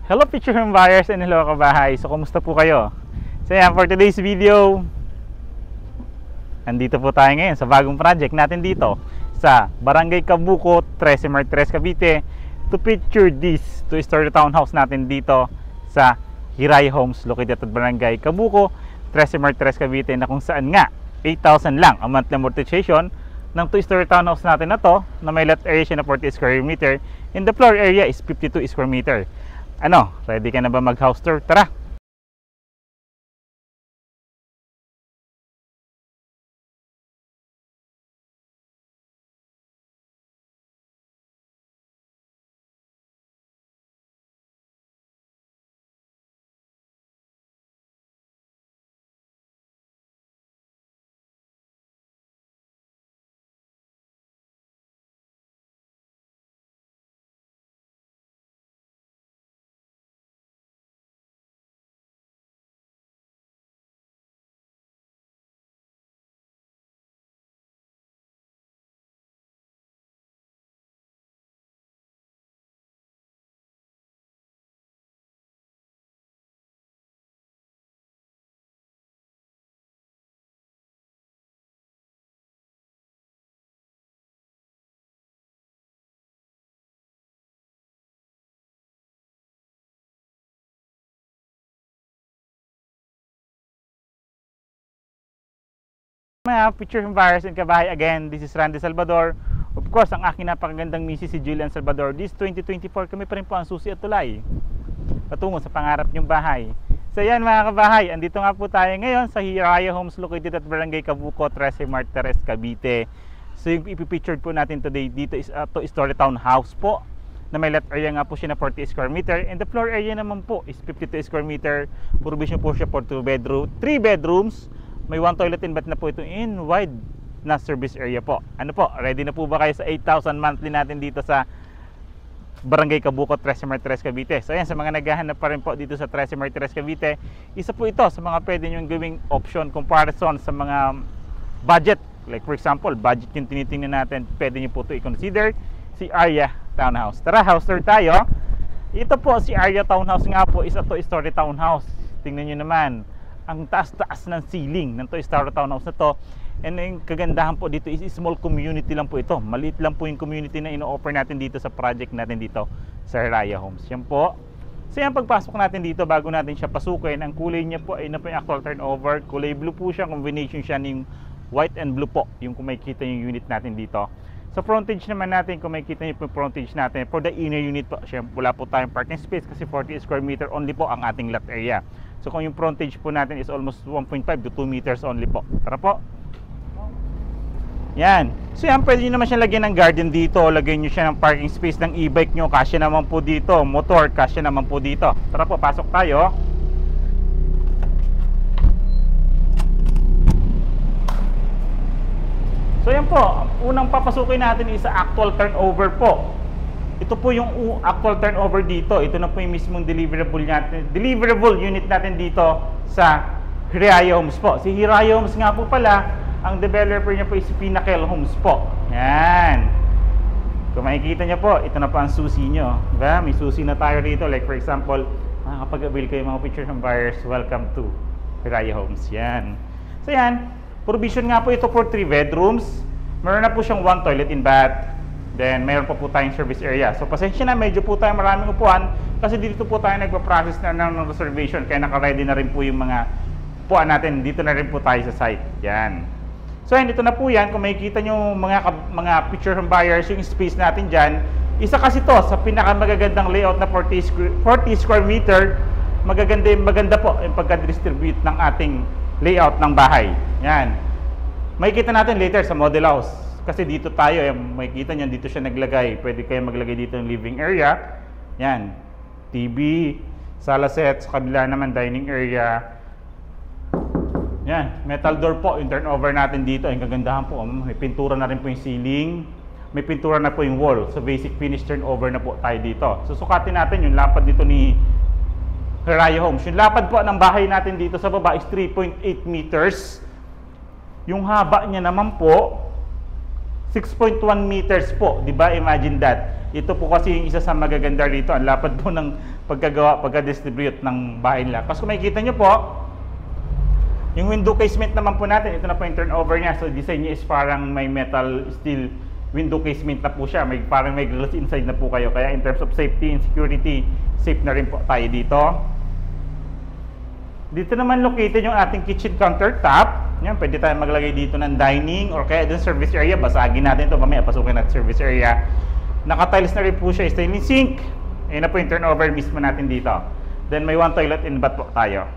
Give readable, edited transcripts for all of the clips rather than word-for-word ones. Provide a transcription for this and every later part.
Hello future home buyers and hello kabahay. So kumusta po kayo? So yan, for today's video, andito po tayo ngayon sa bagong project natin dito sa Barangay Cabuco, 13 Martires, Cavite, to picture this two-story townhouse natin dito sa Hiraya Homes located at Barangay Cabuco, 13 Martires, Cavite, na kung saan nga 8,000 lang ang monthly amortization ng two-story townhouse natin na to, na may lot area siya na 40 square meter and the floor area is 52 square meter. Ano, ready ka na ba mag-house tour? Tara! Mga future home buyers and kabahay, again, this is Randy Salvador. Of course, ang aking napakagandang misis si Julian Salvador. This 2024, kami pa rin po ang susi at tulay patungo sa pangarap niyong bahay. So yan mga kabahay, andito nga po tayo ngayon sa Hiraya Homes located at Barangay Cabuco, 13 Martires, Cavite. So yung ipipictured po natin today dito is a two-story townhouse po na may lot area nga po siya na 40 square meter and the floor area naman po is 52 square meter. Provision po siya for 3 bedrooms. May 1 toilet and bath na po ito in wide na service area po. Ano po, ready na po ba kayo sa 8,000 monthly natin dito sa Barangay Cabuco, 13 Martires, Cavite? So ayan, sa mga naghahanap pa rin po dito sa 13 Martires, Cavite, isa po ito sa mga pwede nyo gawing option comparison sa mga budget. Like for example, budget yung tinitingnan natin, pwede nyo po ito i-consider si Arya Townhouse. Tara, house tour tayo. Ito po si Arya Townhouse nga po is a two-story townhouse. Tingnan nyo naman ang taas-taas ng ceiling ng two-story townhouse na to. And yung kagandahan po dito is small community lang po ito. Maliit lang po yung community na ino-offer natin dito sa project natin dito sa Hiraya Homes. Yan po. So yan, pagpasok natin dito, bago natin siya pasukin, ang kulay niya po ay na po yung actual turnover. Kulay blue po siya, combination siya ng white and blue po, yung kung makikita yung unit natin dito. Sa frontage naman natin, kung makikita nyo po yung frontage natin, for the inner unit po, syempre wala po tayong parking space kasi 40 square meter only po ang ating lot area. So kung yung frontage po natin is almost 1.5 to 2 meters only po. Tara po. Yan. So yan, pwede nyo naman siya lagyan ng garden dito. Lagyan nyo siya ng parking space ng e-bike nyo. Kasya naman po dito. Motor, kasya naman po dito. Tara po, pasok tayo. So yan po, unang papasukin natin is sa actual turnover po. Ito po yung actual turnover dito. Ito na po yung mismong deliverable unit natin dito sa Hiraya Homes po. Si Hiraya Homes nga po pala, ang developer niya po is Pinnacle Homes po. Yan. Kung makikita niyo po, ito na po ang susi nyo. Diba? May susi na tayo dito. Like for example, makakapag-avail kayo mga future home buyers, welcome to Hiraya Homes. Yan. So yan, provision nga po ito for 3 bedrooms. Meron na po siyang 1 toilet and bath. Then, mayroon pa po tayong service area. So, pasensya na, medyo po tayong maraming upuan kasi dito po tayo nagpa-process na ng reservation. Kaya naka-ready na rin po yung mga upuan natin. Dito na rin po tayo sa site. Yan. So, dito na po yan. Kung makikita nyo mga future home buyers, yung space natin dyan, isa kasi to sa pinakamagagandang layout na 40 square meter. Maganda po yung pagka-distribute ng ating layout ng bahay. Yan. Makikita natin later sa model house. Kasi dito tayo, makikita nyo, dito siya naglagay. Pwede kayo maglagay dito ng living area. Yan. TV, sala set, sa kabila naman dining area. Yan. Metal door po, yung turnover natin dito. Ang kagandahan po, may pintura na rin po yung ceiling. May pintura na po yung wall. So basic finish turnover na po tayo dito. Susukatin natin yung lapad dito ni Hiraya Homes. Yung lapad po ng bahay natin dito sa baba is 3.8 meters. Yung haba niya naman po, 6.1 meters po, di ba? Imagine that. Ito po kasi yung isa sa magaganda rito. Ang lapad po ng pagka-distribute ng bahay nila. Kasi kung makikita nyo po, yung window casement naman po natin, ito na po yung turnover niya. So, design niya is parang may metal steel window casement na po siya. Parang may glass inside na po kayo. Kaya in terms of safety and security, safe na rin po tayo dito. Dito naman located yung ating kitchen countertop. Yan, pwede tayo maglagay dito ng dining or kaya dun service area. Basagin natin ito mamaya, pasukin natin service area. Naka-tiles na rin po siya, stainless sink. Ayun na po yung turnover mismo natin dito. Then may one toilet and bath po tayo.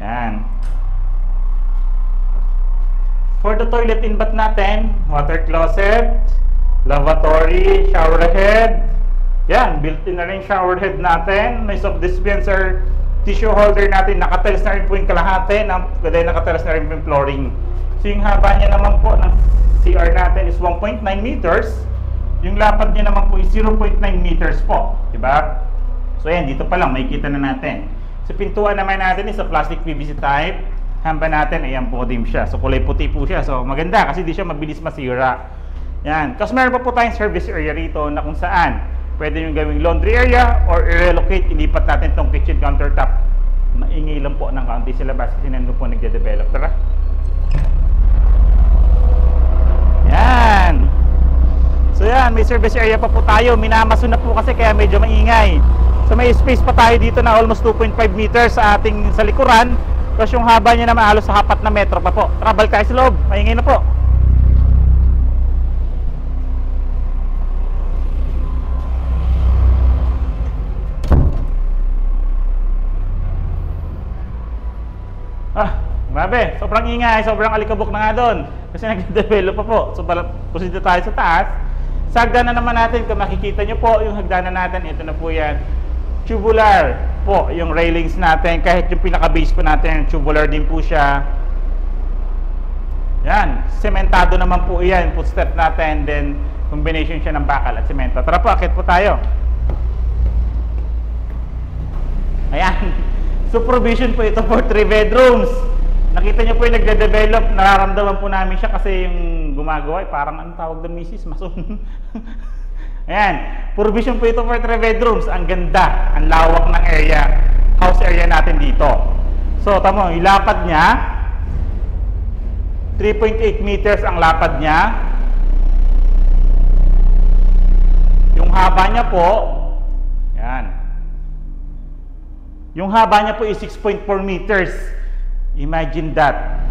Yan. For the toilet and bath natin, water closet, lavatory, shower head. Yan, built-in na rin shower head natin. May soap dispenser, tissue holder natin. Nakatiles na rin po yung kalahati. Dahil nakatiles na rin po yung flooring. So yung haba niya naman po ng CR natin is 1.9 meters. Yung lapad niya naman po is 0.9 meters po. Diba? So yan, dito pa lang, makikita na natin. So pintuan naman natin is a plastic PVC type. Hamba natin, ayan po din siya. So kulay puti po siya. So maganda kasi di siya mabilis masira. Yan. Kasi meron pa po tayong service area rito na kung saan pwede yung gawing laundry area or i-relocate, ilipat natin itong kitchen countertop. Maingay lang po ng kaunti sa labas kasi nandun po nagde-develop. Tara. Yan. So yan, may service area pa po tayo. Minamaso na po kasi kaya medyo maingay. So may space pa tayo dito na almost 2.5 meters sa ating sa likuran. Tapos yung haba niya naman halos sa 4 na metro pa po. Travel tayo sa loob. Maingay na po. Grabe, sobrang ingay, sobrang alikabok na nga doon. Kasi nag-develop pa po. So, proceed na tayo sa taas. Sa hagdanan naman natin, kung makikita nyo po, yung hagdanan natin, ito na po yan. Tubular po, yung railings natin. Kahit yung pinaka-base po natin, tubular din po siya. Yan, sementado naman po yan. Footstep natin, then combination siya ng bakal at semento. Tara po, akit po tayo. Ayan. So, provision po ito for 3 bedrooms. Nakita niyo po yung nagde-develop, nararamdaman po namin siya kasi yung gumagawa, parang anong tawag doon, misis? Mason. Ayan, provision po ito for 3 bedrooms. Ang ganda, ang lawak ng area, house area natin dito. So, tamo, yung lapad niya, 3.8 meters ang lapad niya. Yung haba niya po, yan. Yung haba niya po is 6.4 meters. Imagine that.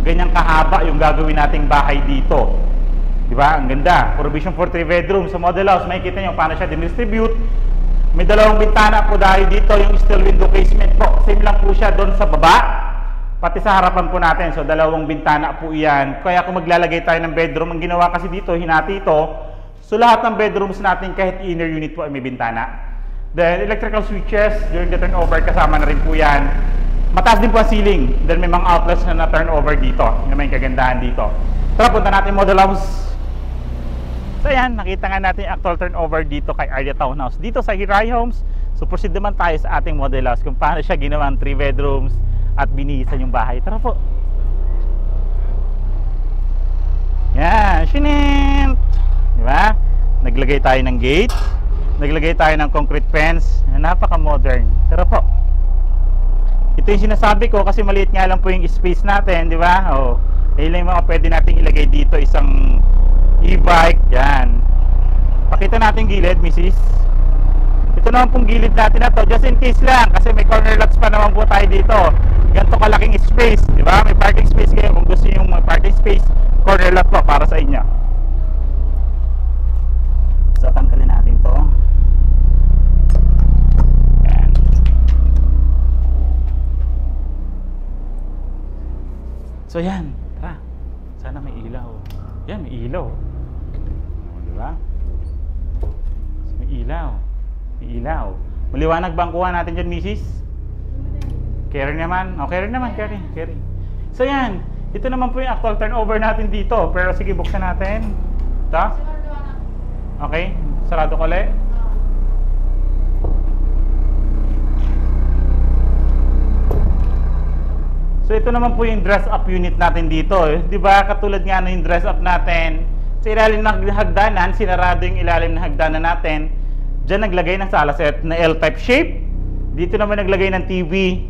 Ganyang kahaba yung gagawin nating bahay dito. Diba? Ang ganda. Provision for 3 bedrooms. Sa model house, makikita nyo paano siya din-distribute. May 2 bintana po dahil dito. Yung steel window casement po. Same lang po siya doon sa baba. Pati sa harapan po natin. So, 2 bintana po iyan. Kaya kung maglalagay tayo ng bedroom, ang ginawa kasi dito, hinati ito. So, lahat ng bedrooms natin, kahit inner unit po ay may bintana. Then, electrical switches, during the turnover, kasama na rin po yan. Mataas din po ang ceiling. Then may mga outlets na na-turnover dito. Yung may kagandahan dito. Tara, punta natin model house. So yan, nakita nga natin yung actual turnover dito kay Area Townhouse. Dito sa Hiray Homes. So proceed naman tayo sa ating model house kung paano siya ginawang 3 bedrooms at binihisan yung bahay. Tara po. Yan, shinint. Diba? Naglagay tayo ng gate. Naglagay tayo ng concrete fence. Napaka-modern. Tara po. Ito yung sinasabi ko kasi maliit nga lang po yung space natin, di ba? Oh, ayun lang yung mga pwede nating ilagay dito, isang e-bike, yan. Pakita natin gilid, misis. Ito naman pong gilid natin na to, just in case lang, kasi may corner lots pa naman po tayo dito. Ganito kalaking space, di ba? May parking space kayo, kung gusto yung parking space, corner lot po para sa inyo. So, tanggalin natin to. So yan, tara. Sana may ilaw. Yan, may ilaw. O, diba? So, may ilaw. May ilaw. Maliwanag ba ang kuha natin dyan, misis? Carry naman. O, carry naman, carry. So yan, ito naman po yung actual turnover natin dito. Pero sige, buksan natin. Ito. Okay, sarado ko ulit. So ito naman po yung dress up unit natin dito, eh. 'Di ba? Katulad nga ng dress up natin Sa ilalim ng hagdanan, sinarado yung ilalim ng hagdanan natin. Diyan naglagay ng sala set na L-type shape. Dito naman naglagay ng TV.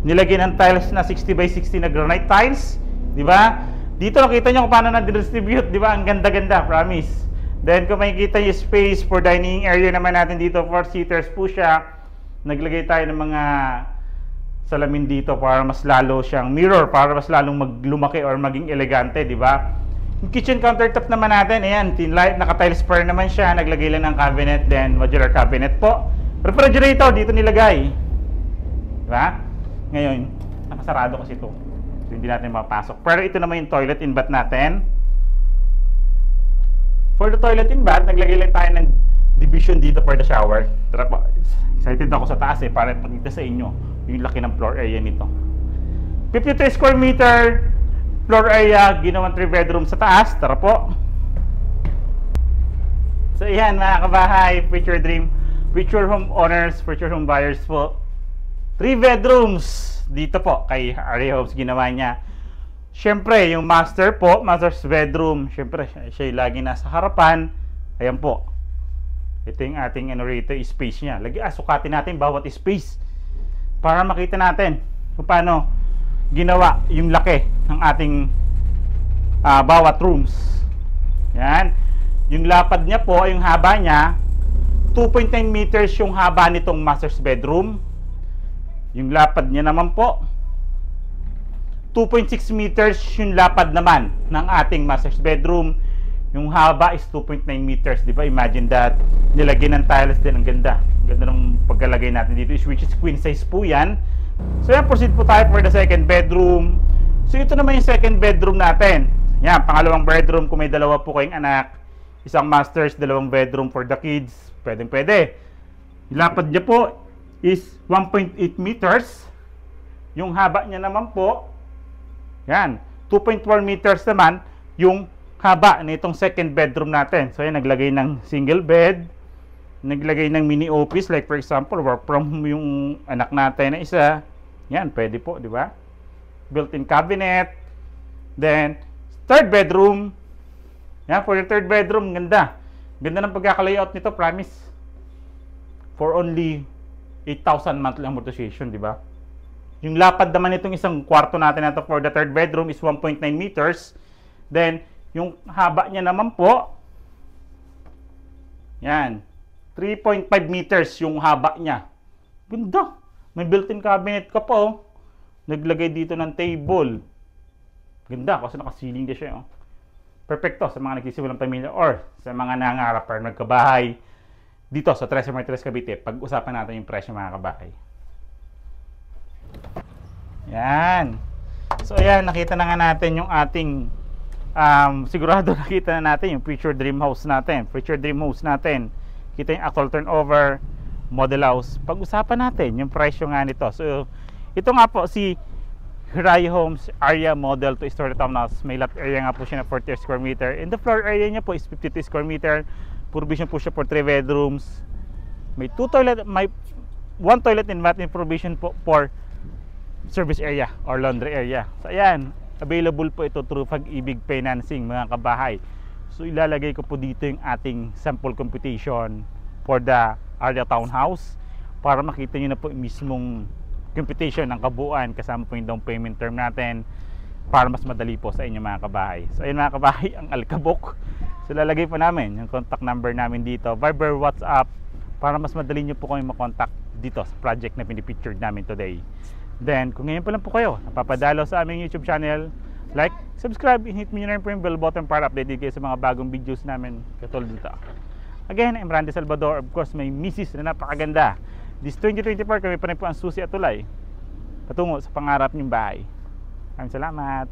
Nilagay ng tiles na 60 by 60 na granite tiles. Di ba? Dito nakita nyo kung paano na-distribute. Di ba? Ang ganda-ganda, promise. Then kung makikita yung space for dining area naman natin dito, 4 seaters po siya. Naglagay tayo ng mga salamin dito para mas lalo siyang mirror, para mas lalong maglumaki or maging elegante, di ba? Yung kitchen countertop naman natin, ayan, naka-tiles per naman siya, naglagay lang ng cabinet, then modular cabinet po. Refrigerator, dito nilagay. Diba? Ngayon, nakasarado kasi ito. So, hindi natin mapasok. Pero ito naman yung toilet in bath natin. For the toilet in bath, naglagay lang tayo ng division dito for the shower. Tara po, excited ako sa taas para ipakita sa inyo yung laki ng floor area nito. 53 square meter floor area, ginawang 3 bedroom sa taas. Tara po. So yan mga kabahay, future dream, future home owners, future home buyers po. 3 bedrooms dito po kay Arya Homes ginawa niya. Syempre yung master po, master's bedroom, syempre siya yung lagi nasa harapan. Ayan po. Ito yung ating rito, space niya. Sukatin natin bawat space para makita natin kung paano ginawa yung laki ng ating bawat rooms. Yan. Yung lapad niya po, yung haba niya, 2.9 meters yung haba nitong master's bedroom. Yung lapad niya naman po, 2.6 meters yung lapad naman ng ating master's bedroom. Yung haba is 2.9 meters, di ba? Imagine that. Nilagyan ng tiles din. Ang ganda. Ang ganda ng pagkalagay natin dito, which is queen size po yan. So yan, proceed po tayo for the second bedroom. So ito naman yung second bedroom natin. Yan, pangalawang bedroom kung may dalawa po kayong anak. Isang master's, dalawang bedroom for the kids. Pwedeng pwede. Yung lapad niya po is 1.8 meters. Yung haba niya naman po, yan, 2.4 meters naman yung haba na itong second bedroom natin. So yan, naglagay ng single bed, naglagay ng mini office, like for example, work from home yung anak natin na isa. Yan, pwede po, di ba? Built-in cabinet. Then, third bedroom. Yan, for the third bedroom, ganda. Ganda ng pagkaka-layout nito, promise. For only 8,000 monthly amortization, di ba? Yung lapad naman itong isang kwarto natin na to for the third bedroom is 1.9 meters. Then, yung haba niya naman po, yan, 3.5 meters yung haba niya. Ganda. May built-in cabinet ka po. Naglagay dito ng table. Ganda kasi nakasiling din siya. Oh. Perfecto sa mga nagsisimulang pamilya or sa mga nangarap para magkabahay dito sa Tres Martires Cavite. Pag-usapan natin yung presyo mga kabahay. Yan. So ayan, nakita na nga natin yung ating sigurado nakita na natin yung future dream house natin. Future dream house natin. Kita yung actual turnover model house. Pag-usapan natin yung presyo nga nito. So ito nga po si Arya Homes area model to story townhouse. May lot area nga po siya na 40 square meter. And the floor area niya po is 52 square meter. Provision po siya for 3 bedrooms. May 2 toilet, may 1 toilet and bathroom provision po for service area or laundry area. So ayan, available po ito through Pag-ibig Financing mga kabahay. So ilalagay ko po dito yung ating sample computation for the area townhouse para makita nyo na po mismong computation ng kabuuan kasama po yung down payment term natin para mas madali po sa inyo mga kabahay. So ayun mga kabahay, ang alikabok. So lalagay po namin yung contact number namin dito, Viber, WhatsApp, para mas madali nyo po kami makontak dito sa project na pinipictured namin today. Then kung ngayon pa lang po kayo napapadalo sa aming YouTube channel, like, subscribe, and hit mo nyo na yung bell button para updated kayo sa mga bagong videos namin katulad dito. Again, I'm Randy Salvador. Of course, may misis na napakaganda. This 2024 kami pa rin po ang susi at tulay patungo sa pangarap niyong bahay. Maraming salamat.